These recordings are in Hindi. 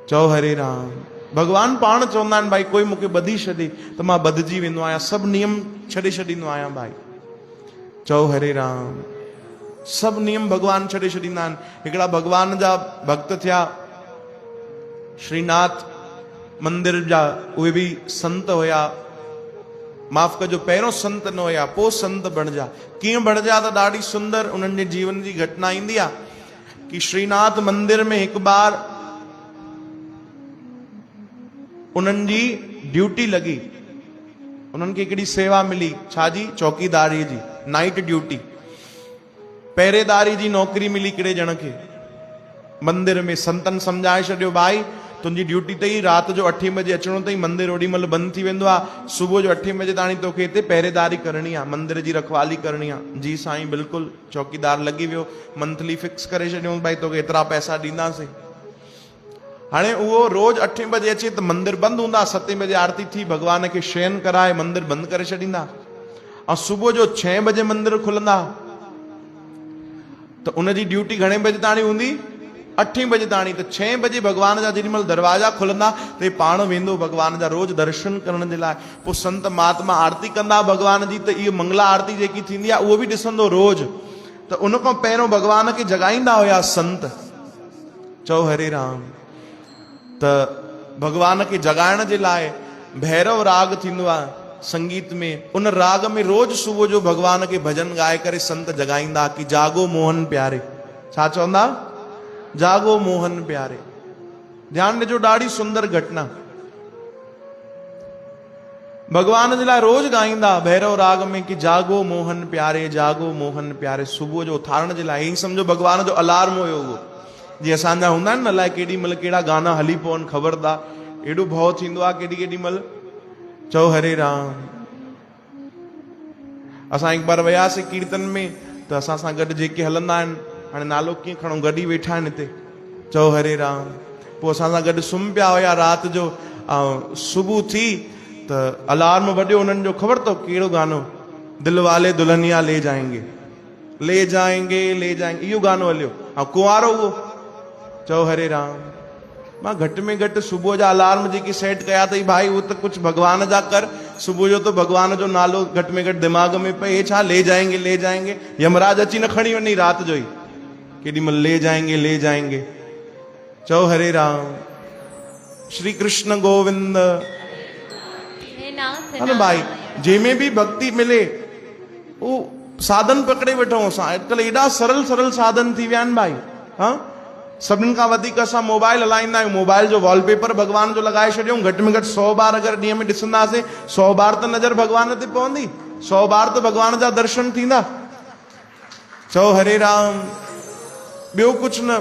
चओ हरे राम। भगवान पाण चवंदा आहिनि भाई कोई मूंखे ॿधी छॾे त मां ॿधिजी वेंदो आहियां, सभु नियम छॾे छॾींदो आहियां भाई। चओ हरे राम। सभु नियम भगवान छॾे छॾींदा आहिनि। हिकिड़ा भगवान जा भक्त थिया श्रीनाथ मंदिर जा, उहे बि संत हुया। माफ़ कजो, पहिरियों संत न हुया, पोइ संत बणिजा। कीअं बणिजा त ॾाढी सुंदर उन्हनि जे जीवन जी घटना ईंदी आहे कि श्रीनाथ मंदिर में हिकु बार उन्हनि जी ड्यूटी लगी, उन्हनि खे हिकिड़ी सेवा मिली, छाजी? चौकीदारी जी, नाइट ड्यूटी, पहरेदारी जी नौकरी मिली हिकिड़े ॼण खे मंदिर में। संतन समझाए छॾियो भाई तुंहिंजी ड्यूटी अथई, राति जो 8 बजे अचणो अथई, मंदिर ओॾी महिल बंदि थी वेंदो आहे, सुबुह जो 8 बजे ताणी तोखे हिते पहरेदारी करणी आहे, मंदिर जी रखवाली करणी आहे। जी साईं बिल्कुलु। चौकीदार लॻी वियो, मंथली फिक्स करे छॾियूं भाई तोखे एतिरा पैसा ॾींदासीं। हाणे उहो रोज़ 8 बजे अचे त मंदिर बंदि हूंदा, 7 बजे आरती थी भगवान खे शयन कराए मंदिर बंदि करे छॾींदा, ऐं सुबुह जो 6 बजे मंदिर खुलंदा। त उनजी ड्यूटी घणे बजे ताणी हूंदी? 8 बजे ताणी। त 6 बजे भगवान जा जेॾी महिल दरवाजा खुलंदा त हे पाण वेंदो भगवान जा रोज़ दर्शन करण जे लाइ। पोइ संत महात्मा आरती कंदा भगवान जी, त इहो मंगला आरती जेकी थींदी आहे उहो बि ॾिसंदो रोज़। त उन खां पहिरियों भगवान खे जगाईंदा हुया संत। चओ हरे राम। त भगवान खे जगाइण जे लाइ भैरव राग थींदो आहे संगीत में, उन राग में रोज़ सुबुह जो भगवान खे भजन ॻाए करे संत जगाईंदा कि जागो मोहन प्यारे। छा चवंदा? जागो मोहन प्यारे। ध्यान ॾिजो, ॾाढी सुंदर घटना। भगवान जे लाइ रोज़ ॻाईंदा भैरव राग में कि जागो मोहन प्यारे, जागो मोहन प्यारे। सुबुह जो उथारण जे लाइ, ईअं सम्झो भगवान जो अलार्म हुयो उहो। जीअं असांजा हूंदा आहिनि न, अलाए केॾी महिल कहिड़ा गाना हली पवनि ख़बरदार, एॾो भउ थींदो आहे केॾी महिल। चओ हरे राम। असां हिकु बार वियासीं कीर्तन में, त असां सां गॾु जेके हलंदा आहिनि, हाणे नालो कीअं खणूं, गॾु ई वेठा आहिनि हिते। चओ हरे राम। पोइ असां सां गॾु सुम्ही पिया हुया राति जो, ऐं सुबुह थी त अलार्म वॼियो उन्हनि जो। ख़बर अथव कहिड़ो गानो? दिल वाले दुल्हनिया ले जाएंगे, ले जाएंगे, ले जाएंगे, इहो गानो हलियो। ऐं कुंवारो उहो। चओ हरे राम। मां घटि में घटि सुबुह जा अलार्म जेके सेट कया अथई भाई, उहो त कुझु भगवान जा कर। सुबुह जो त भगवान जो नालो घटि में घटि दिमाग़ में पए। हे छा ले जाएंगे, ले जाएंगे? यमराज अची न खणी वञे राति जो ई केॾी महिल ले जाएंगे, ले जाएंगे। चओ हरे राम। श्री कृष्ण गोविंद। हा न भाई, जंहिंमें बि भक्ति मिले उहो साधन पकड़े वेठो असां। अॼुकल्ह एॾा सरल सरल साधन थी विया आहिनि भाई। हा, सभिनीनि खां वधीक असां मोबाइल हलाईंदा आहियूं। मोबाइल जो वॉलपेपर भगवान जो लॻाए छॾियूं। घटि में घटि 100 बार अगरि ॾींहं में ॾिसंदासीं, 100 बार त नज़र भगवान ते पवंदी, 100 बार त भगवान जा दर्शन थींदा। चओ हरे राम। ॿियो कुझु न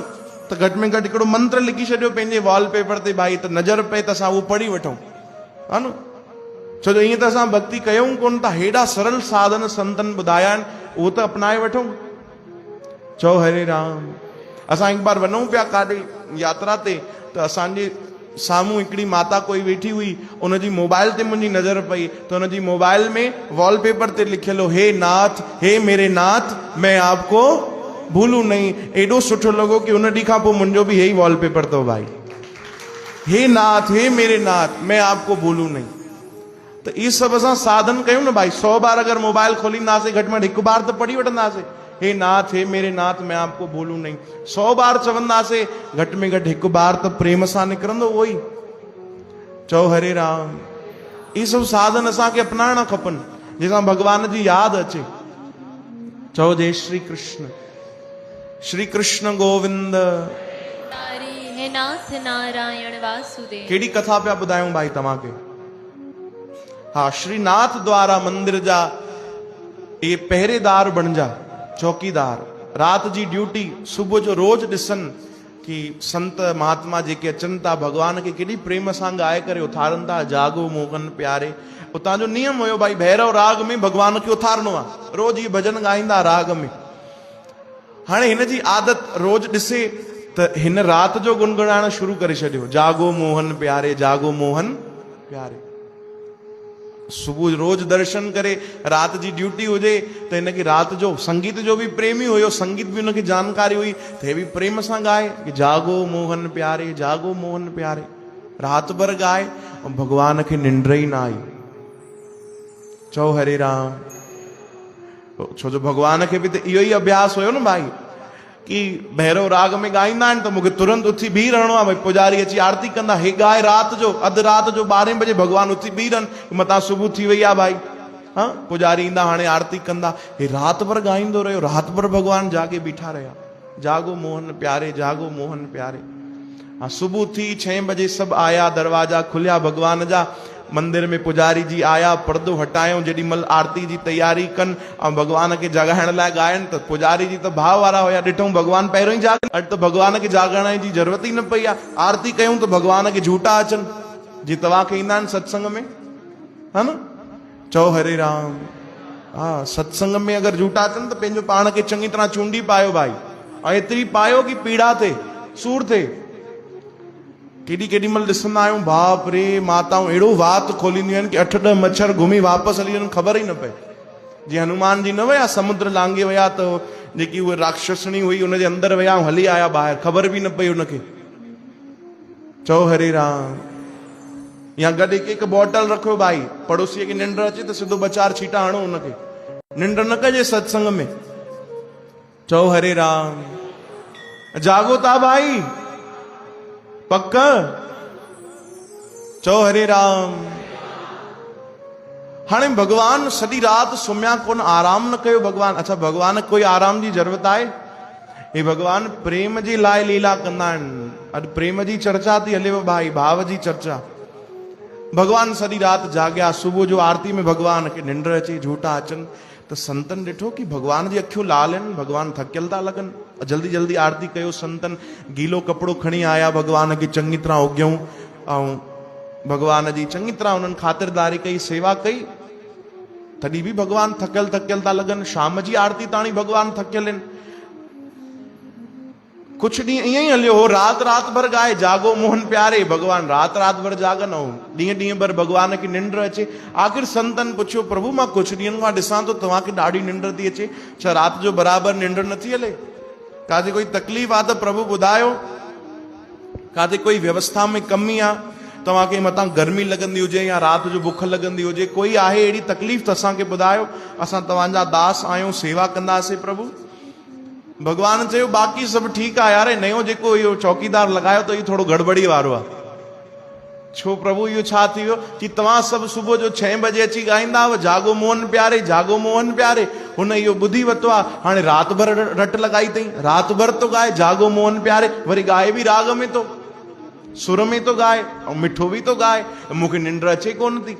त घटि में घटि हिकिड़ो मंत्र लिखी छॾियो पंहिंजे वॉलपेपर ते भाई, त नज़र पए त असां उहो पढ़ी वठूं, हा न। छो जो ईअं त असां भक्ति कयूं कोन था। हेॾा सरल साधन संतनि ॿुधाया आहिनि, उहो त अपनाए वठूं। चओ हरे राम। असां हिकु बार वञूं पिया काॾे यात्रा ते, त असांजे साम्हूं हिकिड़ी माता कोई वेठी हुई, उनजी मोबाइल ते मुंहिंजी नज़र पई, त उनजी मोबाइल में वॉलपेपर ते लिखियलु हो, हे नाथ, हे मेरे नाथ, मैं आपको भूलूं नहीं। एॾो सुठो लॻो कि उन ॾींहं खां पोइ मुंहिंजो बि हे ई वॉलपेपर अथव भाई। हे नाथ, हे मेरे नाथ, मैं आपको भूलूं नहीं। त इहे सभु असां साधन कयूं न भाई। 100 बार अगरि मोबाइल खोलींदासीं, घटि में घटि हिकु बार त पढ़ी वठंदासीं, हे नाथ, हे मेरे नाथ, मैं आपको भूलूं नहीं। 100 बार चवंदासीं, घटि में घटि हिकु बार त प्रेम सां निकिरंदो उहो ई। चओ हरे राम। इहे सभु साधन असांखे अपनाइणा खपनि, जंहिंसां भगवान जी यादि अचे। चओ जय श्री कृष्ण। श्री कृष्ण गोविंद। हे नाथ नारायण वासुदेव। कहिड़ी कथा पिया ॿुधायूं भाई तव्हांखे? हा, श्रीनाथ द्वारा मंदिर जा ये पहरेदार बणिजा, चौकीदार। राति जी ड्यूटी सुबुह जो रोज़ ॾिसनि कि संत महात्मा जेके अचनि था भगवान खे केॾी प्रेम सां ॻाए करे उथारनि था, जागो मोहन प्यारे। उतां जो नियम हुयो भाई, भैरव राग में भगवान खे उथारणो आहे, रोज़ इहे भजन ॻाईंदा राग में। हाणे हिन जी आदत रोज़ ॾिसे त हिन राति जो गुनगुनाइण शुरू करे छॾियो, जागो मोहन प्यारे, जागो मोहन प्यारे। सुबुह रोज दर्शन करे, रात जी ड्यूटी हुजे त हिनखे रात जो संगीत जो भी प्रेमी हुयो, संगीत भी हुनखे जानकारी हुई त हे बि प्रेम सां गाए कि जागो मोहन प्यारे, जागो मोहन प्यारे, रात भर गाए ऐं भगवान खे निंड ई न आई। चओ हरे राम। छो जो भगवान खे बि त इहो ई अभ्यास हुयो न भाई कि भैरव राग में गाईंदा आहिनि त मूंखे तुरंत उथी बीह रहणो आहे। भई पुजारी अची आरती कंदा, हे गाए रात जो, अधु रात जो 12 बजे भगवान उथी बीह रहनि, मतां सुबुह थी वई आहे भाई। हाँ, पुजारी ईंदा, हाणे आरती कंदा, हे रात भर गाईंदो रहियो, रात भर भगवान जागे बीठा रहिया, जागो मोहन प्यारे, जागो मोहन प्यारे। हाँ, सुबुह थी 6 बजे सब आया, दरवाजा खुलिया भगवान जा, मंदिर में पुजारी जी आया, पर्दो हटायो, जेॾी महिल आरती जी तैयारी कनि ऐं भगवान खे जगाइण लाइ गायनि त पुजारी जी त भाव वारा हुया, ॾिठऊं भगवान पहिरियों ई जाग, अॼु त भगवान खे जागण जी ज़रूरत ई न पई आहे। आरती कयूं त भगवान खे झूठा अचनि, जीअं तव्हांखे ईंदा आहिनि सत्संग में, हा न? चओ हरे राम। हा, सत्संग में अगरि झूठा अचनि त पंहिंजो पाण खे चङी तरह चूंडी पायो भाई, ऐं एतिरी पायो कि पीड़ा थिए, सूर थिए। केॾी महिल ॾिसंदा आहियूं, बाप रे, माताऊं अहिड़ो वात खोलींदियूं आहिनि कि 8-10 मच्छर घुमी वापसि हली वञनि, ख़बर ई न पए। जीअं हनुमान जी न विया समुद्र लांघे विया त जेकी उहा राक्षसणी हुई उनजे अंदरि विया ऐं हली आया ॿाहिरि, ख़बर बि न पई उनखे। चओ हरे राम। या गॾु हिकु बॉटल रखो भाई, पड़ोसीअ खे निंड अचे त सिधो 2-4 छीटा हणो उनखे, निंड न कजे सत्संग में। चओ हरे राम। जागो था भाई, पक। चओ हरे राम। हाणे भगवान सॼी रात सुम्हिया कोन, आराम न कयो भगवान। अच्छा, भगवान कोई आराम जी ज़रूरत आहे? हे भगवान प्रेम जे लाइ लीला कंदा आहिनि। अॼु प्रेम जी चर्चा थी हलेव भाई, भाव जी चर्चा। भगवान सॼी रात जाॻिया, सुबुह जो आरती में भगवान खे निंड अचे, झूठा अचनि त संतन ॾिठो कि भगवान जी अखियूं लाल आहिनि, भगवान थकियल था लॻनि। जल्दी जल्दी आरती कयो, संतन गीलो कपिड़ो खणी आया, भगवान खे चङी तरह उगियूं ऐं भगवान जी चङी तरह उन्हनि ख़ातिरदारी कई, सेवा कई। तॾहिं बि भगवान थकियल था लॻनि। शाम जी आरती ताणी भगवान थकियल आहिनि। कुछ ॾींहं ईअं ई हलियो हो, रात भर गाए जागो मोहन प्यारे, भगवान रात भर जागन ऐं ॾींहं भर भगवान खे निंड अचे। आख़िर संतन पुछियो, प्रभु मां कुछ ॾींहंनि खां ॾिसां थो तव्हांखे ॾाढी निंड थी अचे, छा रात जो बराबरि निंड नथी हले? काथे कोई तकलीफ़ आहे त प्रभु ॿुधायो, काथे कोई व्यवस्था में कमी आहे, तव्हांखे मतां गर्मी लॻंदी हुजे या रात जो बुख लॻंदी हुजे, कोई आहे अहिड़ी तकलीफ़ त असांखे ॿुधायो, असां तव्हांजा दास आहियूं, सेवा कंदासीं प्रभु। भगवान चयो बाक़ी सभु ठीकु आहे यार, नयो जेको इहो चौकीदार लॻायो त इहो थोरो गड़बड़ी वारो आहे। छो प्रभु, इहो छा थी वियो कि तव्हां सभु सुबुह जो 6 बजे अची ॻाईंदा हुआ, जागो मोहन प्यारे, जागो मोहन प्यारे। हुन इहो ॿुधी वरितो आहे, हाणे रात भर रट लॻाई अथई, रात भर थो गाए जागो मोहन प्यारे, वरी गाए बि राग में थो, सुर में थो गाए ऐं मिठो बि थो गाए, मूंखे निंड अचे कोन थी।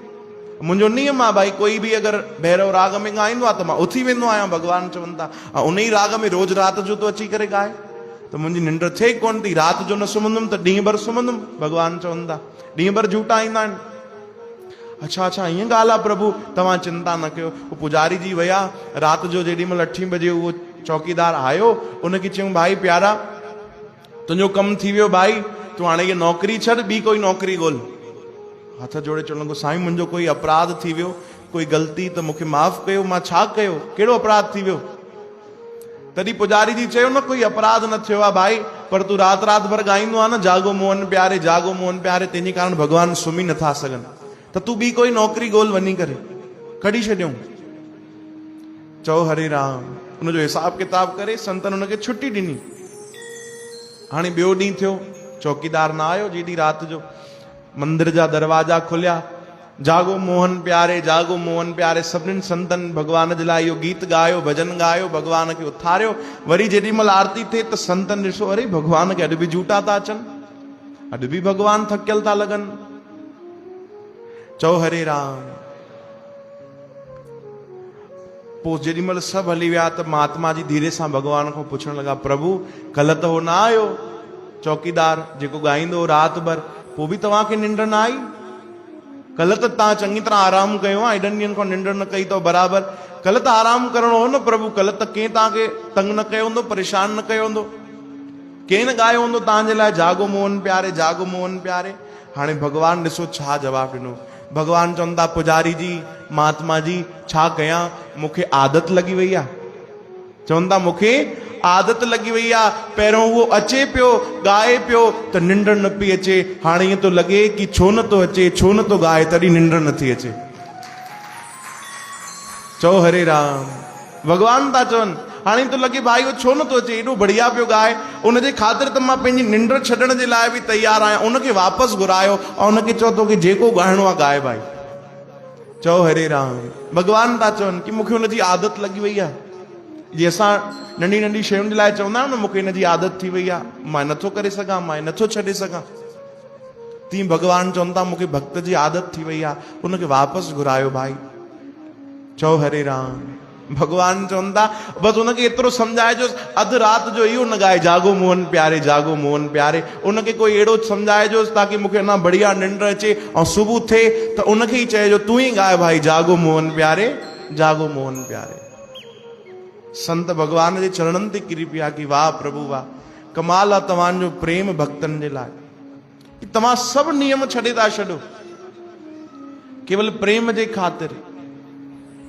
मुंहिंजो नियम आहे भाई, कोई बि अगरि भैरव राग में ॻाईंदो आहे त मां उथी वेंदो आहियां, भगवान चवनि था, ऐं उन ई राग में रोज़ रात जो तो अची करे गाए, त मुंहिंजी निंड थिए कोन थी। रात जो न सुम्हंदुमि त ॾींहं भर सुम्हंदुमि, भगवान चवनि था, ॾींहं भर झूठा ईंदा आहिनि। अच्छा, ईअं ॻाल्हि आहे प्रभु, तव्हां चिंता न कयो। उहो पुजारी जी विया, रात जो जेॾी महिल 8 बजे उहो चौकीदार आयो, उनखे चयूं, भाई प्यारा, तुंहिंजो कमु थी वियो भाई, तूं हाणे इहा नौकिरी छॾ, ॿी कोई नौकिरी ॻोल्ह। हथ जोड़े चवण लॻो, साईं मुंहिंजो कोई अपराध थी वियो, कोई ग़लती, त मूंखे माफ़ कयो, मां छा कयो, कहिड़ो अपराध थी वियो? तॾहिं पुजारी जी चयो, न कोई अपराध न थियो आहे भाई, पर तूं रात भर ॻाईंदो आहे न जागो मोहन प्यारे, जागो मोहन प्यारे, तंहिंजे कारण भगवान सुम्ही नथा सघनि, त तूं ॿी कोई नौकिरी ॻोल्ह वञी करे, कढी छॾियऊं। चओ हरे राम। उनजो हिसाब किताब करे संतन उनखे छुटी ॾिनी। हाणे ॿियो ॾींहुं थियो, चौकीदार न आयो, जेॾी रात जो मंदिर जा दरवाजा खुलिया, जागो मोहन प्यारे, जागो मोहन प्यारे, सभिनीनि संतन भगवान जे लाइ इहो गीत ॻायो, भजन ॻायो, भगवान खे उथारियो। वरी जेॾी महिल आरती थिए त संतन ॾिसो, अरे भगवान खे अॼु बि झूठा था अचनि, अॼु बि भगवान थकियल था लॻनि। चओ हरे राम। पोइ जेॾी महिल सभु हली विया त महात्मा जी धीरे सां भगवान खां पुछण लॻा, प्रभु कल्ह त हो न आयो चौकीदार जेको ॻाईंदो रात भर, पोइ बि तव्हांखे निंड न आई? कल्ह त तव्हां चङी तरह आराम कयो आहे, एॾनि ॾींहंनि खां निंड न कई अथव बराबरि, कल्ह त आराम करणो हो न प्रभु, कल्ह त कंहिं तव्हांखे तंग न कयो हूंदो, परेशान न कयो हूंदो, कंहिं न ॻायो हूंदो तव्हांजे लाइ जागो मोहन प्यारे, जागो मोहन प्यारे। हाणे भगवान ॾिसो छा जवाबु ॾिनो, भगवान चवंदा पुजारी जी महात्मा जी छा कयां मूंखे आदत लगी वई आहे। चवंदा मूंखे आदत लगी वई आहे, पहिरों उहो अचे पियो गाए पियो त निंड न पई अचे, हाणे ईअं थो लॻे कि छो नथो अचे, छो नथो गाए, तॾहिं निंड नथी अचे। चओ हरे राम। भगवान था चवनि हाणे थो लॻे भाई उहो छो नथो अचे, एॾो बढ़िया पियो गाए, उनजे ख़ातिर त मां पंहिंजी निंड छॾण जे लाइ बि तयारु आहियां। उनखे वापसि घुरायो ऐं उनखे चओ तोखे जेको ॻाइणो आहे गाए भाई। चओ हरे राम। भगवान था चवनि कि मूंखे हुनजी आदत लॻी वई आहे। जीअं असां नंढी नंढी शयुनि जे लाइ चवंदा आहियूं न मूंखे हिनजी आदत थी वई आहे, मां नथो करे सघां, मां नथो छॾे सघां, तीअं भगवान चवनि था मूंखे भक्त जी आदत थी वई आहे, उनखे वापसि घुरायो भाई। चओ हरे राम। भगवान चवनि था बसि उनखे एतिरो सम्झाइजो अधु राति जो इहो न गाए जागो मोहन प्यारे, जागो मोहन प्यारे। उनखे कोई अहिड़ो सम्झाइजोसि ताकि मूंखे अञा बढ़िया निंड अचे ऐं सुबुह थिए त उनखे ई चइजो तूं ई गाए भाई, जागो मोहन प्यारे, जागो मोहन प्यारे। संत भगवान जे चरणनि ते किरी पिया कि वाह प्रभु वाह, कमाल आहे तव्हांजो प्रेम भक्तनि जे लाइ कि तव्हां सभु नियम छॾे था छॾो केवल प्रेम जे ख़ातिर।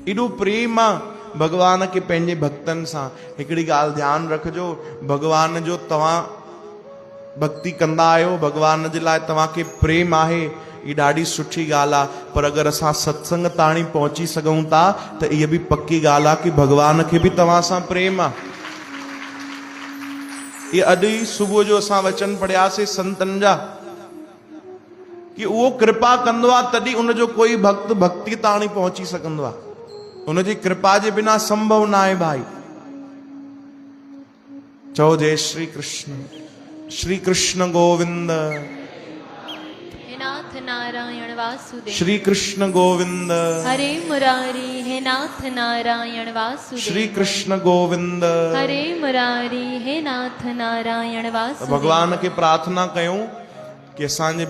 एॾो प्रेम आहे भगवान खे पंहिंजे भक्तनि सां। हिकिड़ी ॻाल्हि ध्यानु रखिजो, भगवान जो तव्हां भक्ति कंदा आहियो, भगवान जे लाइ तव्हांखे प्रेम आहे, ये ॾाढी सुठी ॻाल्हि आहे, पर अगरि असां सत्संग ताणी पहुची सघूं था त इहा बि पक्की ॻाल्हि आहे कि भगवान खे बि तव्हां सां प्रेम आहे। ये अॼु ई सुबुह जो असां वचन पढ़ियासीं संतनि जा कि उहो कृपा कंदो आहे तॾहिं उनजो कोई भक्त भक्ति ताणी पहुची सघंदो आहे, उनजी कृपा जे बिना संभव न आहे भाई। चओ जय श्री कृष्ण। श्री कृष्ण गोविंद, हे नाथ नारायण वासुदेव। श्री कृष्ण गोविंद, हरे मुरारी, हे नाथ नारायण वासुदेव। श्री कृष्ण गोविंद, हरे मुरारी, हे नाथ नारायण वासुदेव। भगवान खे प्रार्थना कयूं कि असांजे